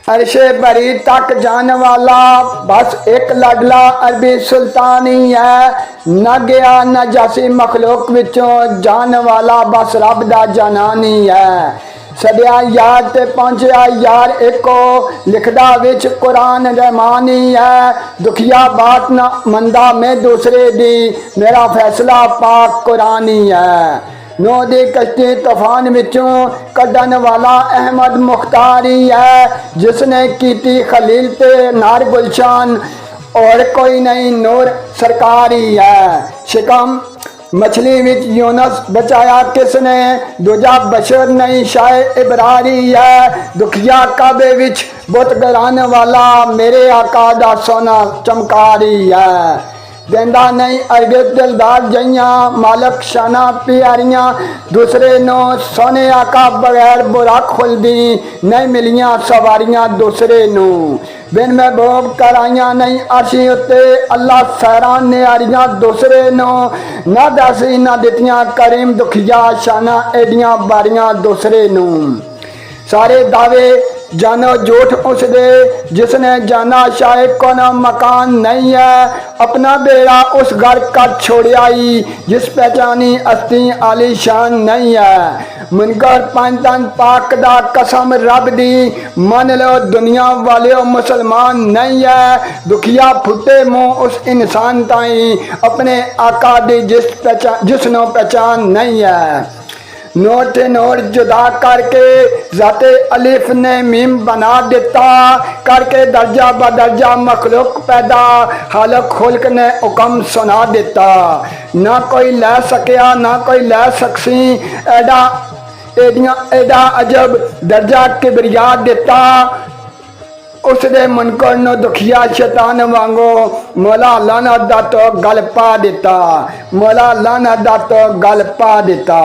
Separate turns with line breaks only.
अरशे बरी तक जाने वाला बस एक लाडला अरबी सुल्तान ही है। न गया न जासी मखलूक विचों जाने वाला बस रब दा जनान ही है। सदिया यार ते पहुंचया यार एको लिखदा विच कुरान रहमान ही है। दुखिया बात न मंदा मैं दूसरे दी मेरा फैसला पाक कुरान ही है। नौ दी कश्ती तूफान विचों कढ़न वाला अहमद मुख्तार ही है। जिसने कीती खलील ते नार गुलशान और कोई नहीं नूर सरकार ही है। शिकम मछली विच यूनस बचाया किसने दूजा बशर नहीं शाय इबरारी है। दुखिया काबे विच बुत गराने वाला मेरे आका दा सोना चमकारी है। देंदा नहीं अरगे दिलदार जइयां मालक शाना प्यारियां दूसरे नो सोने आका बगैर बुरा खुलदी नहीं मिलियां सवारियां दूसरे नो। बिन में भोग कराइयां नहीं अर्शी उत्ते अल्लाह सैरान न्यारियां दूसरे नो। ना दसी ना दितियां करीम दुखिया शाना एडियां बारियां दूसरे नो। सारे दावे जानो झूठ उस दे जिसने जाना शायद को न मकान नहीं है। अपना बेड़ा उस घर का छोड़ियाई जिस पहचानी अस्ती आलीशान नहीं है। मुनकर पंजतन पाक दा कसम रब दी मन लो दुनिया वाले मुसलमान नहीं है। दुखिया फुटे मुंह उस इंसान ताई अपने आका दी जिसनो पहचान नहीं है। नोट नोट जुदा करके जाते अलिफ ने मीम बना देता करके दर्जा बदर्जा मखलूक पैदा हालक खुल्क ने हुक्म सुना देता। ना कोई लै सकिया ना कोई लै सकसी एडा एडा अजब दर्जा किबरिया देता। उसदे मुनकर नो दुखिया शैतान वांगो मौला लाना दा तो गल पा देता। मौला लाना दा तो गल पा देता।